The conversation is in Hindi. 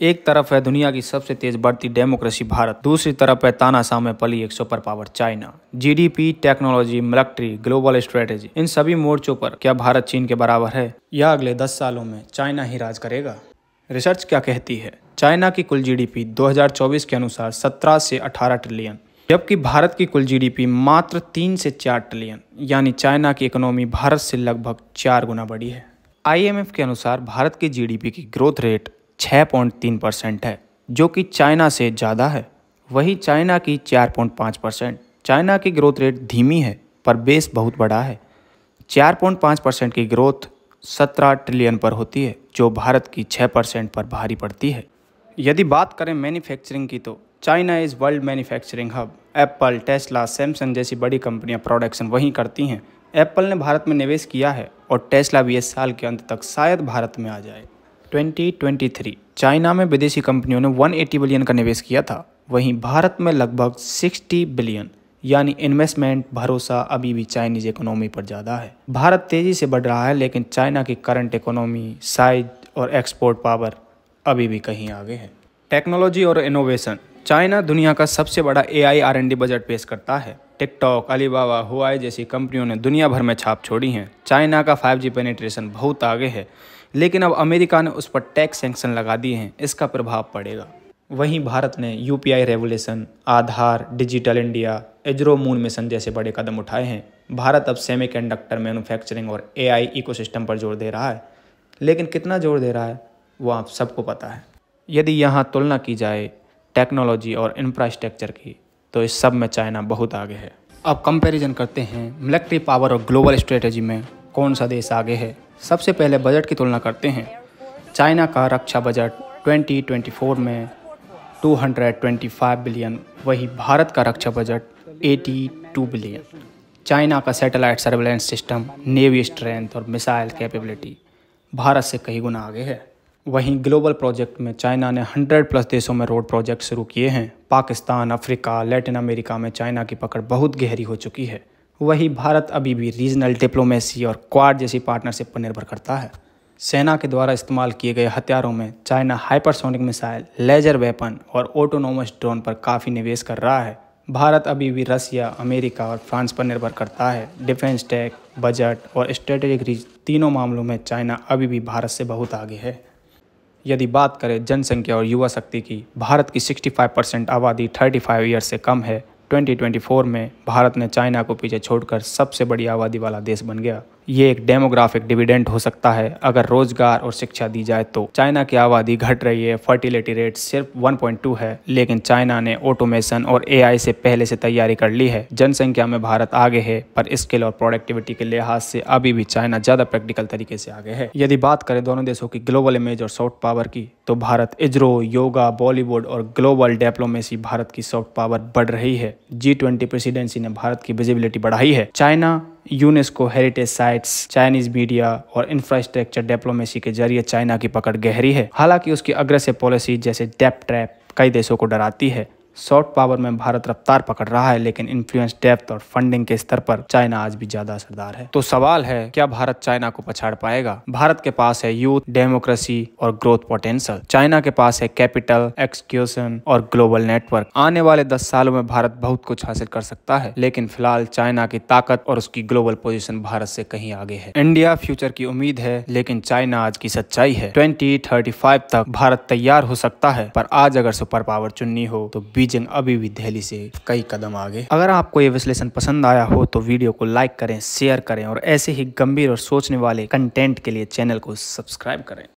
एक तरफ है दुनिया की सबसे तेज बढ़ती डेमोक्रेसी भारत, दूसरी तरफ है तानाशाह में पली एक super power China. GDP, technology, military, global strategy, इन सभी मोर्चों पर क्या भारत चीन के बराबर है या अगले 10 सालों में चाइना ही राज करेगा? रिसर्च क्या कहती है? चाइना की कुल जीडीपी 2024 के अनुसार 17 से 18 ट्रिलियन, जबकि भारत की कुल जीडीपी मात्र 3 से 4 ट्रिलियन, यानी चाइना की इकोनॉमी भारत से लगभग 4 गुना बड़ी है। IMF के अनुसार भारत की जीडीपी की ग्रोथ रेट 6.3% है, जो कि चाइना से ज़्यादा है। वहीं चाइना की 4.5%। चाइना की ग्रोथ रेट धीमी है पर बेस बहुत बड़ा है। 4.5% की ग्रोथ 17 ट्रिलियन पर होती है, जो भारत की 6% पर भारी पड़ती है। यदि बात करें मैन्युफैक्चरिंग की तो China is world manufacturing hub. Apple, Tesla, Samsung जैसी बड़ी कंपनियां प्रोडक्शन वहीं करती हैं। एप्पल ने भारत में निवेश किया है और टेस्ला भी इस साल के अंत तक शायद भारत में आ जाए। 2023 चाइना में विदेशी कंपनियों ने 180 बिलियन का निवेश किया था। वहीं भारत में लगभग 60 बिलियन, यानी इन्वेस्टमेंट भरोसा अभी भी चाइनीज इकोनॉमी पर ज़्यादा है। भारत तेज़ी से बढ़ रहा है, लेकिन चाइना की करंट इकोनॉमी, साइज और एक्सपोर्ट पावर अभी भी कहीं आगे है। टेक्नोलॉजी और इनोवेशन। चाइना दुनिया का सबसे बड़ा AI R&D बजट पेश करता है। टिकटॉक, अलीबाबा, हुआई जैसी कंपनियों ने दुनिया भर में छाप छोड़ी हैं। चाइना का 5G पेनिट्रेशन बहुत आगे है, लेकिन अब अमेरिका ने उस पर टैक्स सैंक्शन लगा दिए हैं। इसका प्रभाव पड़ेगा। वहीं भारत ने UPI revolution, Aadhaar, digital India, ISRO moon mission जैसे बड़े कदम उठाए हैं। भारत अब सेमीकंडक्टर मैन्युफैक्चरिंग और AI इकोसिस्टम पर जोर दे रहा है, लेकिन कितना जोर दे रहा है वो आप सबको पता है। यदि यहाँ तुलना की जाए टेक्नोलॉजी और इंफ्रास्ट्रक्चर की, तो इस सब में चाइना बहुत आगे है। अब कंपैरिजन करते हैं मिलिट्री पावर और ग्लोबल स्ट्रेटेजी में कौन सा देश आगे है। सबसे पहले बजट की तुलना करते हैं। चाइना का रक्षा बजट 2024 में 225 बिलियन, वही भारत का रक्षा बजट 82 बिलियन। चाइना का satellite surveillance system, navy strength और मिसाइल कैपेबिलिटी भारत से कई गुना आगे है। वहीं ग्लोबल प्रोजेक्ट में चाइना ने 100+ देशों में रोड प्रोजेक्ट शुरू किए हैं। पाकिस्तान, अफ्रीका, लैटिन अमेरिका में चाइना की पकड़ बहुत गहरी हो चुकी है। वहीं भारत अभी भी रीजनल डिप्लोमेसी और क्वाड जैसी पार्टनरशिप पर निर्भर करता है। सेना के द्वारा इस्तेमाल किए गए हथियारों में China hypersonic missile, laser weapon और ऑटोनोमस ड्रोन पर काफ़ी निवेश कर रहा है। भारत अभी भी रसिया, अमेरिका और फ्रांस पर निर्भर करता है। डिफेंस टेक, बजट और स्ट्रेटेजिक रीच, तीनों मामलों में चाइना अभी भी भारत से बहुत आगे है। यदि बात करें जनसंख्या और युवा शक्ति की, भारत की 65% आबादी 35 ईयर से कम है। 2024 में भारत ने चाइना को पीछे छोड़कर सबसे बड़ी आबादी वाला देश बन गया। ये एक डेमोग्राफिक डिविडेंड हो सकता है। अगर रोजगार और शिक्षा दी जाए तो चाइना की आबादी घट रही है। फर्टिलिटी रेट सिर्फ 1.2 है, लेकिन चाइना ने ऑटोमेशन और AI से पहले से तैयारी कर ली है। जनसंख्या में भारत आगे है, पर स्किल और प्रोडक्टिविटी के लिहाज से अभी भी चाइना ज़्यादा प्रैक्टिकल तरीके से आगे है। यदि बात करें दोनों देशों की ग्लोबल इमेज और सॉफ्ट पावर की, तो भारत इजरो, योगा, बॉलीवुड और ग्लोबल डिप्लोमेसी भारत की सॉफ्ट पावर बढ़ रही है। G20 प्रेसिडेंसी ने भारत की विजिबिलिटी बढ़ाई है। China UNESCO heritage sites, Chinese media और इंफ्रास्ट्रक्चर डिप्लोमेसी के जरिए चाइना की पकड़ गहरी है। हालांकि उसकी अग्रेसिव पॉलिसी जैसे डेप्थ ट्रैप कई देशों को डराती है। सॉफ्ट पावर में भारत रफ्तार पकड़ रहा है, लेकिन इन्फ्लुएंस, डेप्थ और फंडिंग के स्तर पर चाइना आज भी ज्यादा असरदार है। तो सवाल है, क्या भारत चाइना को पछाड़ पाएगा? भारत के पास है यूथ, डेमोक्रेसी और ग्रोथ पोटेंशियल। चाइना के पास है कैपिटल, एक्सक्यूशन और ग्लोबल नेटवर्क। आने वाले 10 सालों में भारत बहुत कुछ हासिल कर सकता है, लेकिन फिलहाल चाइना की ताकत और उसकी ग्लोबल पोजीशन भारत से कहीं आगे है। इंडिया फ्यूचर की उम्मीद है, लेकिन चाइना आज की सच्चाई है। 2035 तक भारत तैयार हो सकता है, पर आज अगर सुपर पावर चुननी हो तो बीजिंग अभी भी दिल्ली से कई कदम आगे। अगर आपको ये विश्लेषण पसंद आया हो तो वीडियो को लाइक करें, शेयर करें और ऐसे ही गंभीर और सोचने वाले कंटेंट के लिए चैनल को सब्सक्राइब करें।